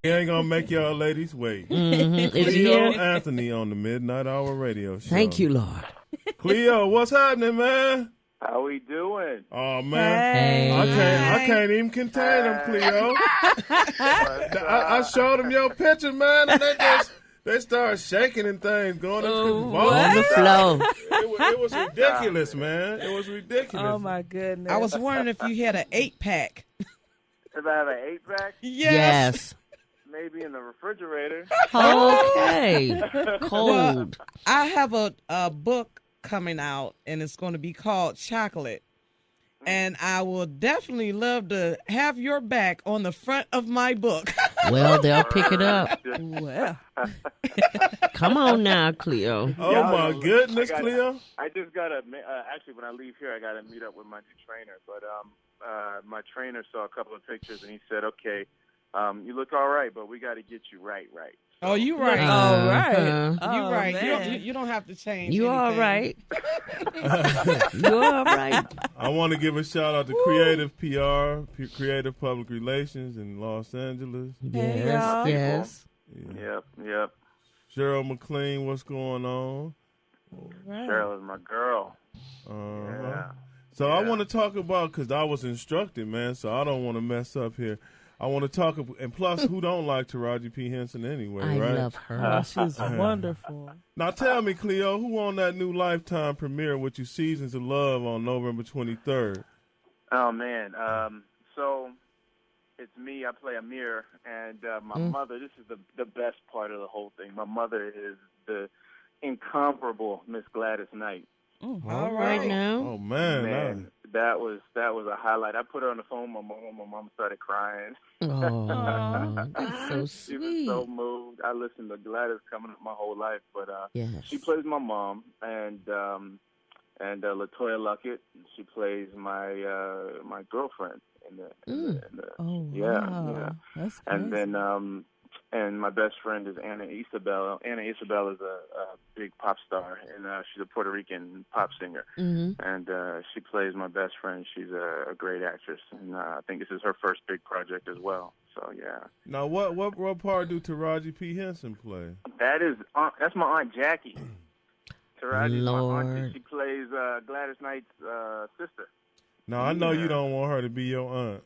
We ain't gonna make y'all ladies wait. Mm-hmm. Is he Cleo here? Anthony on the Midnight Hour Radio Show. Thank you, Lord. Cleo, what's happening, man? How we doing? Oh man, Hey. I can't even contain them, Cleo. I showed them your picture, man, and they started shaking and things, going into On the floor. It was ridiculous, man. It was ridiculous. Oh my goodness. I was wondering if you had an 8-pack. If I have an 8-pack, Yes. maybe in the refrigerator. Okay. Cold. I have a book coming out, and it's going to be called Chocolate. And I will definitely love to have your back on the front of my book. Well, they'll pick it up. Well, Come on now, Cleo. Oh my goodness, Cleo. I just got to, actually, when I leave here, I got to meet up with my new trainer. But my trainer saw a couple of pictures, and he said, okay, you look all right, but we got to get you right. Oh, you right. all right. Uh-huh. You right. Man. You don't have to change You all anything. right. You all right. I want to give a shout out to Creative PR, Creative Public Relations in Los Angeles. Hey, Yes, y'all. yes. Yep. Cheryl McLean, what's going on? Right. Cheryl is my girl. Uh-huh. So I want to talk about, because I was instructed, man, so I don't want to mess up here. I want to talk, and plus, who don't like Taraji P. Henson anyway, I right? love her. She's wonderful. Now tell me, Cleo, who on that new Lifetime premiere with you, Seasons of Love, on November 23rd? Oh, man. So it's me. I play Amir, and my mother, this is the best part of the whole thing. My mother is the incomparable Miss Gladys Knight. All right now. Oh, man. Man, that was a highlight. I put her on the phone. My mom started crying. Oh, that's so She was sweet. so moved. I listened to Gladys coming up my whole life, but Yes. she plays my mom, and Latoya Luckett. She plays my girlfriend in the Oh, yeah, wow. yeah. That's crazy. And then and my best friend is Anna Isabel. Anna Isabel is a big pop star, and she's a Puerto Rican pop singer. Mm-hmm. And she plays my best friend. She's a great actress, and I think this is her first big project as well. So yeah. Now, what part do Taraji P. Henson play? That's my Aunt Jackie. Taraji's my Lord. auntie. She plays Gladys Knight's sister. Now, I know you don't want her to be your aunt.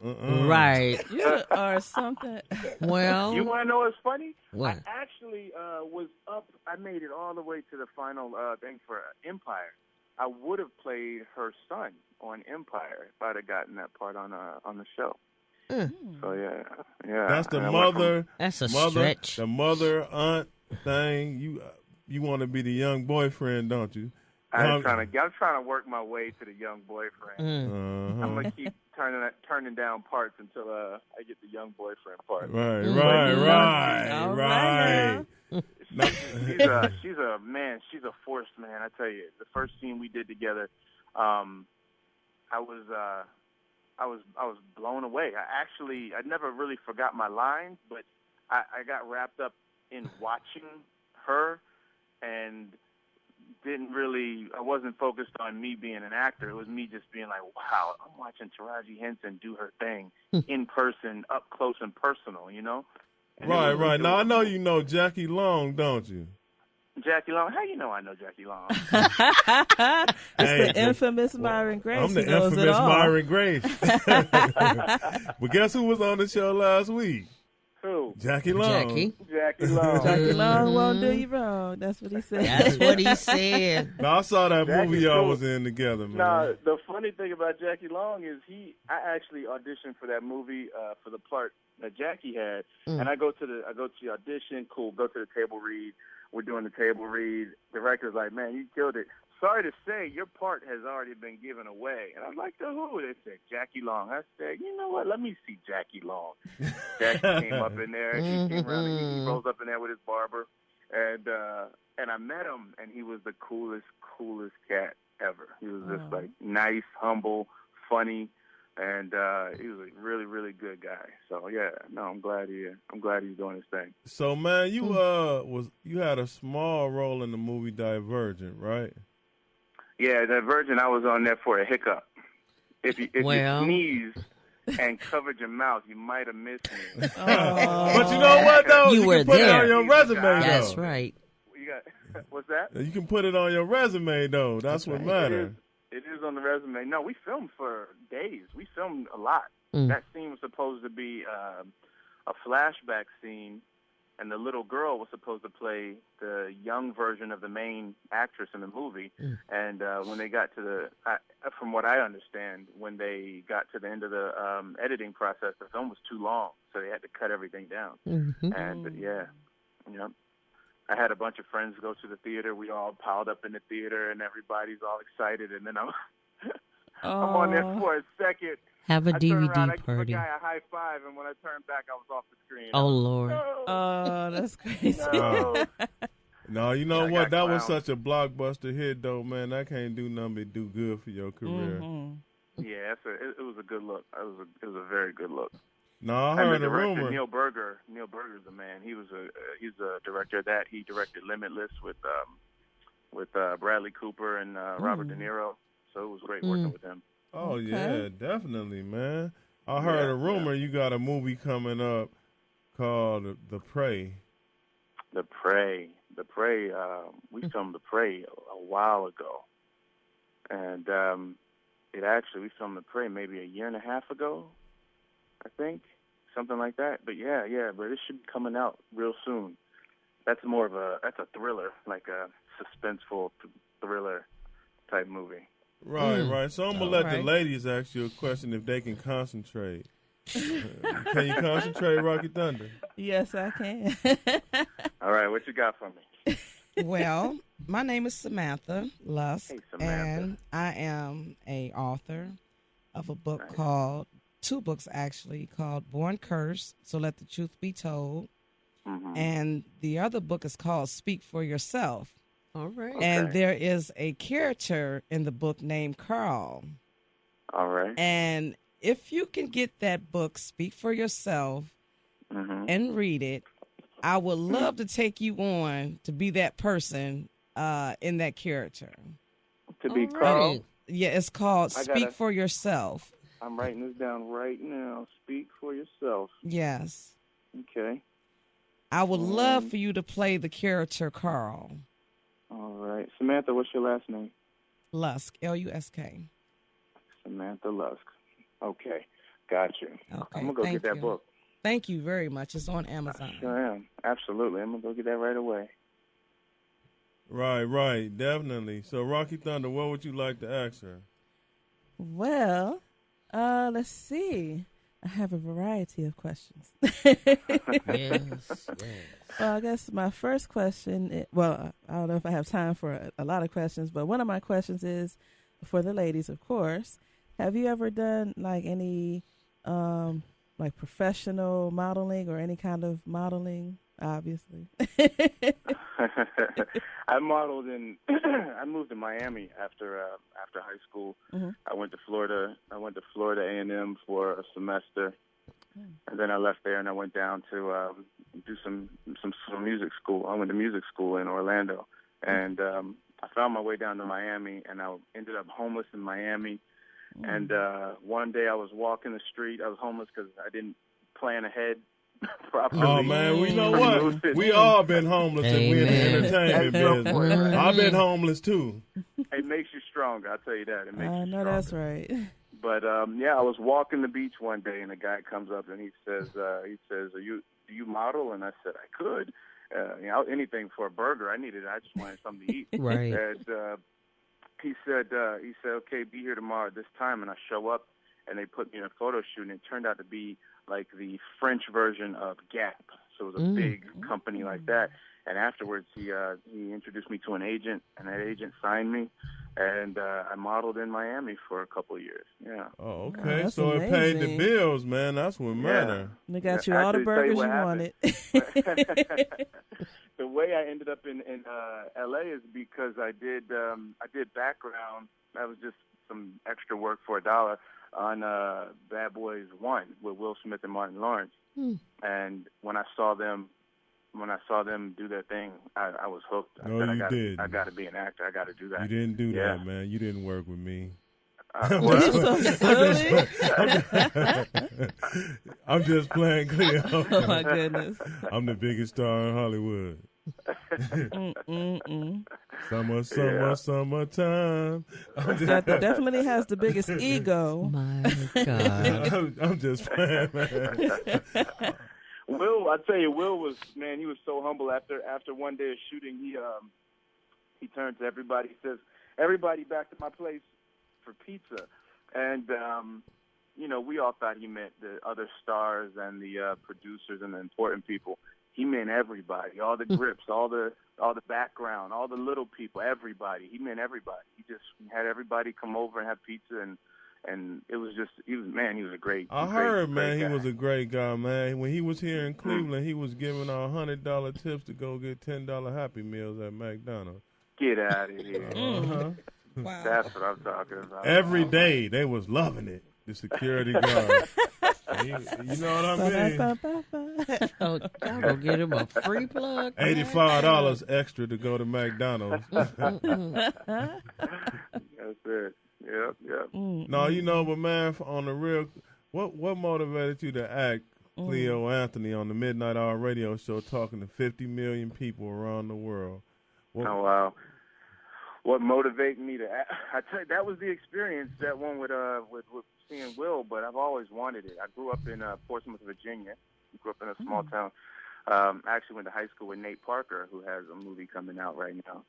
Right. You are something. Well, You want to know what's funny? What? I actually was up. I made it all the way to the final thing for Empire. I would have played her son on Empire if I'd have gotten that part on the show. So yeah. That's the And I went from- mother. that's a mother, stretch. The mother aunt thing. You want to be the young boyfriend, don't you? I'm trying to work my way to the young boyfriend. Mm. I'm gonna keep turning down parts until I get the young boyfriend part. Right. All right She's a man. She's a force, man. I tell you, the first scene we did together, I was blown away. I never really forgot my lines, but I got wrapped up in watching her and I wasn't focused on me being an actor. It was me just being like, wow, I'm watching Taraji Henson do her thing in person, up close and personal, you know? And Right. Now, I know you know Jackie Long, don't you? Jackie Long? How you know I know Jackie Long? It's the infamous Myron Grace. I'm the He knows it infamous all. Myron Grace. But guess who was on the show last week? Who? Jackie Long. Jackie Long. Jackie Long won't do you wrong. That's what he said. That's what he said. Now, I saw that Jackie movie y'all cool. was in together, man. Now, the funny thing about Jackie Long is I actually auditioned for that movie for the part that Jackie had, and I go to the audition. Cool, go to the table read. We're doing the table read. The director's like, "Man, you killed it. Sorry to say, your part has already been given away." And I was like, "To who?" They said, "Jackie Long." I said, "You know what? Let me see Jackie Long." Jackie came up in there. He came around. And he rolls up in there with his barber, and I met him, and he was the coolest cat ever. He was just like nice, humble, funny, and he was a really, really good guy. So yeah, no, I'm glad he's doing his thing. So, man, you had a small role in the movie Divergent, right? Yeah, that Virgin, I was on there for a hiccup. If you and covered your mouth, you might have missed me. But you know what, though? You were can put there. it on your resume, That's though. right. You got what's that? You can put it on your resume, though. That's what matters. It is on the resume. No, we filmed for days. We filmed a lot. Mm. That scene was supposed to be a flashback scene, and the little girl was supposed to play the young version of the main actress in the movie. Mm. And when they got to from what I understand, when they got to the end of the editing process, the film was too long, so they had to cut everything down. Mm-hmm. And I had a bunch of friends go to the theater. We all piled up in the theater, and everybody's all excited. And then I'm on there for a second. Have a I turned around, DVD I party. gave a guy a high five, and when I turned back, I was off the screen. Oh, Lord. No, Oh, that's crazy. no. No, you know I what? got That was clowned. such a blockbuster hit, though, man. That can't do nothing but do good for your career. Mm-hmm. Yeah, it was a good look. It was a very good look. No, I And heard the a director, rumor. Neil Berger's the man. He's a director of that. He directed Limitless with Bradley Cooper and Robert De Niro. So it was great working with him. Oh, Okay. yeah, definitely, man. I heard a rumor you got a movie coming up called The Prey. The Prey. We filmed The Prey a while ago. And we filmed The Prey maybe a year and a half ago, I think. Something like that. But yeah, but it should be coming out real soon. That's a thriller, like a suspenseful thriller type movie. Right. So I'm going to let the right. ladies ask you a question if they can concentrate. Can you concentrate, Rocky Thunder? Yes, I can. All right, what you got for me? Well, my name is Samantha Lusk, Hey, Samantha. and I am a author of a book Nice. called, 2 books actually, called Born Cursed, So Let the Truth Be Told, Mm-hmm. and the other book is called Speak for Yourself. All right. And Okay. there is a character in the book named Carl. All right. And if you can get that book, Speak for Yourself, Mm-hmm. and read it, I would love to take you on to be that person in that character. To be All Carl. right. Yeah, it's called I Speak gotta- for Yourself. I'm writing this down right now. Speak for yourself. Yes. Okay. I would love for you to play the character Carl All right. Samantha, what's your last name? Lusk, Lusk. Samantha Lusk. Okay. Got you. Okay, I'm going to go thank get that you. book. Thank you very much. It's on Amazon. Sure am. Absolutely. I'm going to go get that right away. Right. Definitely. So, Rocky Thunder, what would you like to ask her? Well, let's see. I have a variety of questions. Yes. Well, I guess my first question, I don't know if I have time for a lot of questions, but one of my questions is for the ladies, of course. Have you ever done like any like professional modeling or any kind of modeling? Obviously. I modeled I moved to Miami after high school. Mm-hmm. I went to Florida A&M for a semester. And then I left there and I went down to do some music school. I went to music school in Orlando, and I found my way down to Miami, and I ended up homeless in Miami. And one day I was walking the street. I was homeless because I didn't plan ahead properly. Oh, man, we know what? We all been homeless if we in the Amen. entertainment At some business. point, right? I've been homeless, too. It makes you stronger, I'll tell you that. It makes I you know stronger. that's right. But I was walking the beach one day, and a guy comes up and he says, do you model? And I said, I could. Anything for a burger. I just wanted something to eat. Right. And he said, okay, be here tomorrow at this time. And I show up, and they put me in a photo shoot, and it turned out to be like the French version of Gap. So it was a big company like that. And afterwards, he introduced me to an agent, and that agent signed me. And I modeled in Miami for a couple of years. Yeah. Oh, Oh, okay. that's So it paid the amazing. bills, man. That's what matter. They got you Yeah, all the actually, tell you burgers what you happened. wanted. The way I ended up in L.A. is because I did background. That was just some extra work for $1 on Bad Boys 1 with Will Smith and Martin Lawrence. And when I saw them do their thing, I was hooked. I No, said, you didn't. I got to be an actor. I got to do that. You didn't do Yeah. that, man. You didn't work with me. You're so silly. I'm just playing Cleo. Oh my goodness. I'm the biggest star in Hollywood. Summertime. That definitely has the biggest ego. My God. I'm just playing, man. Will, I tell you, Will was, man, he was so humble after one day of shooting. He turned to everybody. He says, "Everybody back to my place for pizza." And we all thought he meant the other stars and the producers and the important people. He meant everybody, all the grips, all the background, all the little people, everybody. He meant everybody. He just had everybody come over and have pizza, and it was just, he was a great. I heard, man, guy. he was a great guy, man. When he was here in Cleveland, he was giving our $100 tips to go get $10 Happy Meals at McDonald's. Get out of here. Wow. That's what I'm talking about. Every day, they was loving it. The security guard. You know what I mean? Oh, y'all gonna get him a free plug? $85 extra to go to McDonald's. That's it. Yep. No, but man, on the real, what motivated you to act Cleo Anthony on the Midnight Hour radio show, talking to 50 million people around the world? Oh wow! What motivated me to act? I tell you, that was the experience. That one with seeing Will, but I've always wanted it. I grew up in Portsmouth, Virginia. I grew up in a small town. I actually went to high school with Nate Parker, who has a movie coming out right now.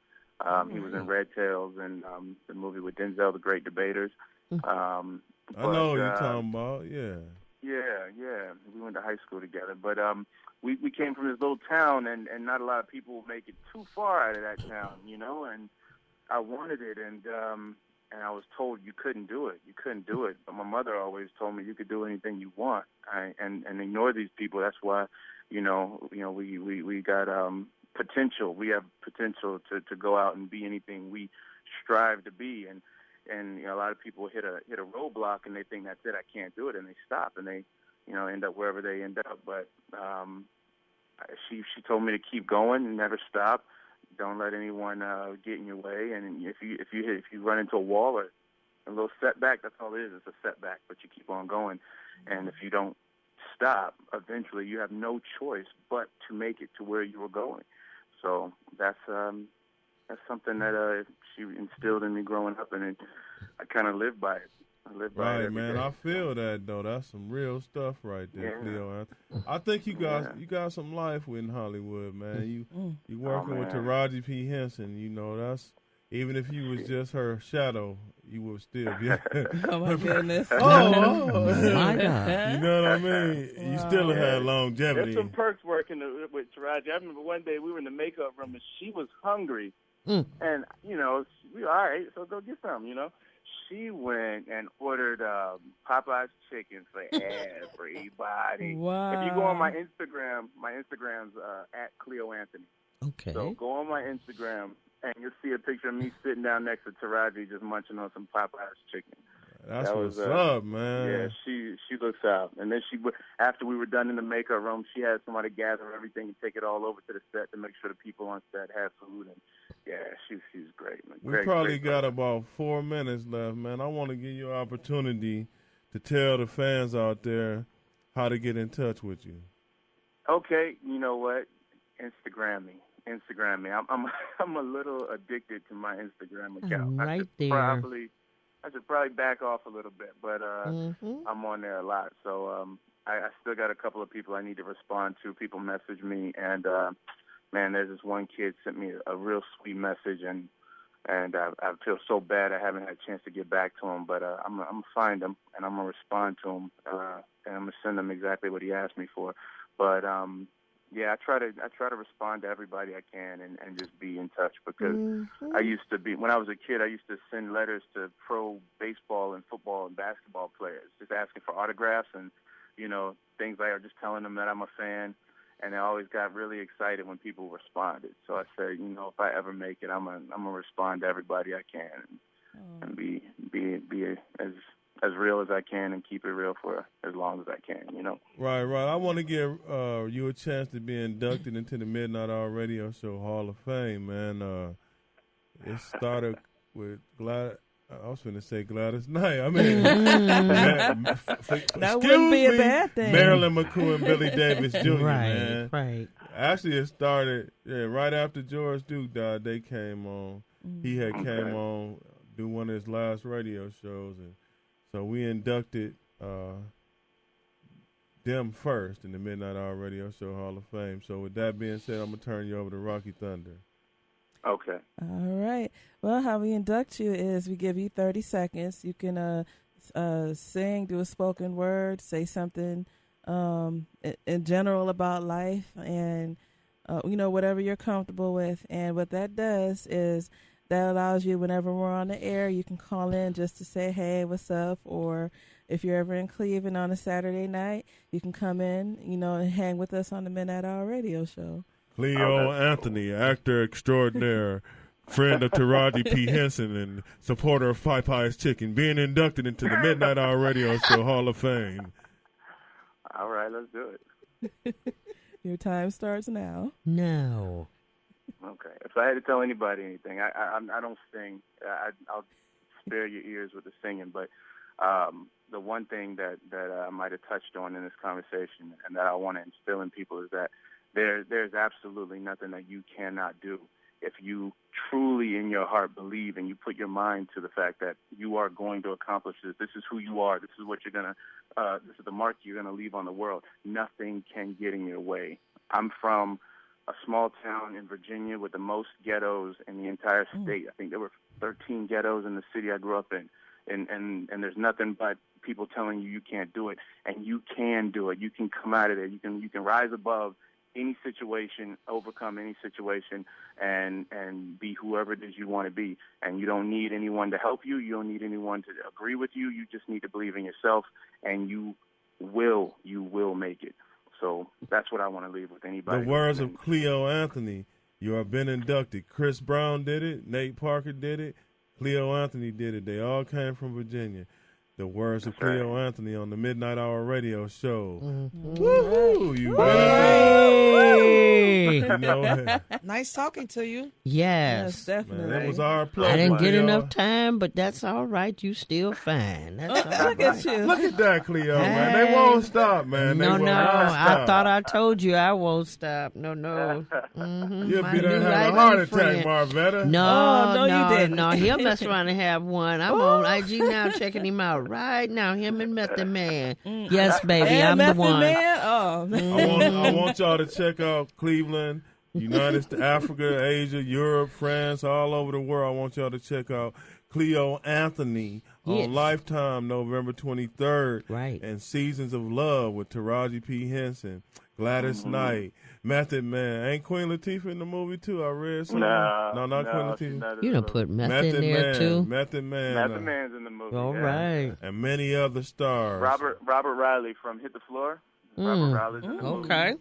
He was in Red Tails and the movie with Denzel, The Great Debaters. I know what you're talking about, yeah. Yeah. We went to high school together. But we came from this little town, and not a lot of people make it too far out of that town, and I wanted it, and I was told you couldn't do it. You couldn't do it. But my mother always told me you could do anything you want, and ignore these people. That's why, we got potential. We have potential to go out and be anything we strive to be. And a lot of people hit a roadblock and they think that's it. I can't do it, and they stop and they, end up wherever they end up. But she told me to keep going and never stop. Don't let anyone get in your way. And if you run into a wall or a little setback, that's all it is. It's a setback, but you keep on going. And if you don't stop, eventually you have no choice but to make it to where you were going. So that's something that she instilled in me growing up, and I kind of live by it. I live by it every man. day. I feel that though. That's some real stuff right there, Cleo. I think you got some life in Hollywood, man. You working with Taraji P. Henson. That's, even if you was just her shadow, you would still be. Oh my goodness! Oh my God! You know what I mean? Wow. You still had longevity. There's some perks working with Taraji. I remember one day we were in the makeup room and she was hungry, and we were all right, so go get some. She went and ordered Popeye's chicken for everybody. Wow! If you go on my Instagram's at Cleo Anthony. Okay. So go on my Instagram, and you'll see a picture of me sitting down next to Taraji just munching on some Popeye's chicken. That's what's up, man. Yeah, she looks out. And then after we were done in the makeup room, she had somebody gather everything and take it all over to the set to make sure the people on set had food. And yeah, she's great, man. We probably got about 4 minutes left, man. I want to give you an opportunity to tell the fans out there how to get in touch with you. Okay, you know what? Instagram me. I'm a little addicted to my Instagram account. I should probably back off a little bit, but I'm on there a lot. So I still got a couple of people I need to respond to. People message me, and man, there's this one kid sent me a real sweet message, and I feel so bad I haven't had a chance to get back to him. But I'm gonna find him, and I'm gonna respond to him, and I'm gonna send him exactly what he asked me for. But yeah, I try to respond to everybody I can and just be in touch, because I used to be, when I was a kid, I used to send letters to pro baseball and football and basketball players, just asking for autographs and, things like that, just telling them that I'm a fan. And I always got really excited when people responded. So I said, if I ever make it, I'm gonna respond to everybody I can and be as real as I can and keep it real for as long as I can, Right. I want to give you a chance to be inducted into the Midnight Hour Radio Show Hall of Fame, man. It started with I was finna say Gladys Knight. I mean, that wouldn't be a bad thing. Marilyn McCool and Billy Davis Jr. Right, man. right. Actually, it started right after George Duke died. They came on. He had came on do one of his last radio shows, and so we inducted them first in the Midnight Hour Radio Show Hall of Fame. So with that being said, I'm gonna turn you over to Rocky Thunder. Okay. All right. Well, how we induct you is we give you 30 seconds. You can sing, do a spoken word, say something in general about life, and whatever you're comfortable with. And what that does is that allows you, whenever we're on the air, you can call in just to say, hey, what's up? Or if you're ever in Cleveland on a Saturday night, you can come in, and hang with us on the Midnight Hour Radio Show. Cleo Anthony, actor extraordinaire, friend of Taraji P. Henson, and supporter of Popeye's Chicken, being inducted into the Midnight Hour Radio Show Hall of Fame. All right, let's do it. Your time starts now. No. Okay. If I had to tell anybody anything, I don't sing. I'll spare your ears with the singing, but the one thing that I might have touched on in this conversation and that I want to instill in people is that there's absolutely nothing that you cannot do if you truly in your heart believe and you put your mind to the fact that you are going to accomplish this. This is who you are. This is what you're going to, this is the mark you're going to leave on the world. Nothing can get in your way. I'm from a small town in Virginia with the most ghettos in the entire state. I think there were 13 ghettos in the city I grew up in. And there's nothing but people telling you can't do it. And you can do it. You can come out of there. You can rise above any situation, overcome any situation, and be whoever it is you want to be. And you don't need anyone to help you. You don't need anyone to agree with you. You just need to believe in yourself, and you will make it. So that's what I want to leave with anybody. The words of Cleo Anthony, you have been inducted. Chris Brown did it. Nate Parker did it. Cleo Anthony did it. They all came from Virginia. The words of Cleo Anthony on the Midnight Hour Radio Show. Woo-hoo! You Hey. Nice talking to you. Yes. Definitely. Man, that was our pleasure. I didn't get enough time, but that's all right. You still fine. That's all Look at you. Look at that, Cleo, man. They won't stop, man. No, they will not stop. I thought I told you I won't stop. No. Mm-hmm. You'll be there having a heart attack, Marvetta. No, you didn't. No, he'll mess around and have one. I'm on IG now checking him out right now. Him and Method Man. Yes, baby, And I'm the Method one. Man? Oh. I want y'all to check out Cleveland, United States, Africa, Asia, Europe, France, all over the world. I want y'all to check out Cleo Anthony on Lifetime, November 23rd. Right. And Seasons of Love with Taraji P. Henson, Gladys Knight, Method Man. Ain't Queen Latifah in the movie, too? I read something. No, not Queen Latifah. You done put Method in there, Man, too? Method Man. Method Man's in the movie. All right. And many other stars. Robert Riley from Hit the Floor. Robert Riley's in the movie. Okay.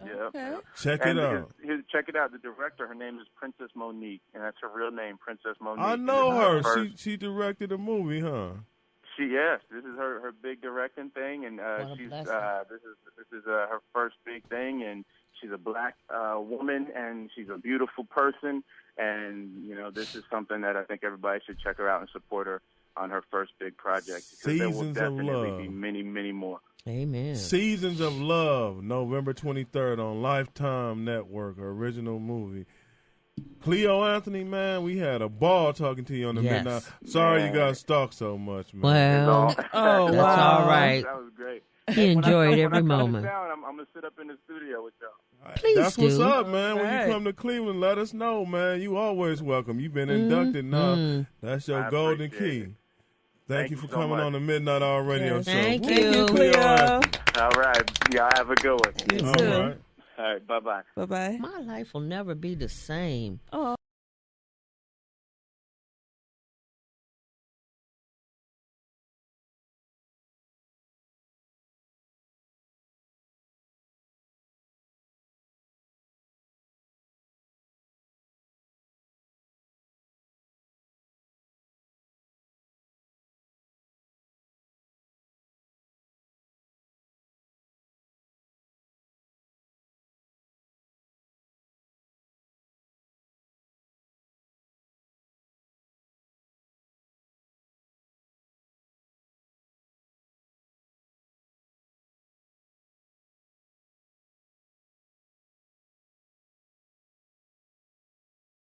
Yeah. Okay. Check it out. Check it out. The director, her name is Princess Monique, and that's her real name, Princess Monique. I know her. She directed a movie, huh? Yes, this is her big directing thing, and she's this is her first big thing, and she's a black woman, and she's a beautiful person, and this is something that I think everybody should check her out and support her on her first big project, because there will Seasons of definitely Love. be many, many more. Amen. Seasons of Love, November 23rd on Lifetime Network, original movie. Cleo Anthony, man, we had a ball talking to you on the Midnight. Sorry you got stalked so much, man. Well, Oh, that's wow. all right. That was great. He enjoyed every when I moment. down, I'm going to sit up in the studio with y'all. Please That's what's do. up, man. When Right. you come to Cleveland, let us know, man. You always welcome. You've been inducted now. That's your I golden appreciate key. it. Thank you for so coming much. on the Midnight Hour Radio Yes. Show. Thank Thank you, you. Cleo. All right. Y'all have a good one. You All too. right. All right. Bye-bye. Bye-bye. My life will never be the same. Oh.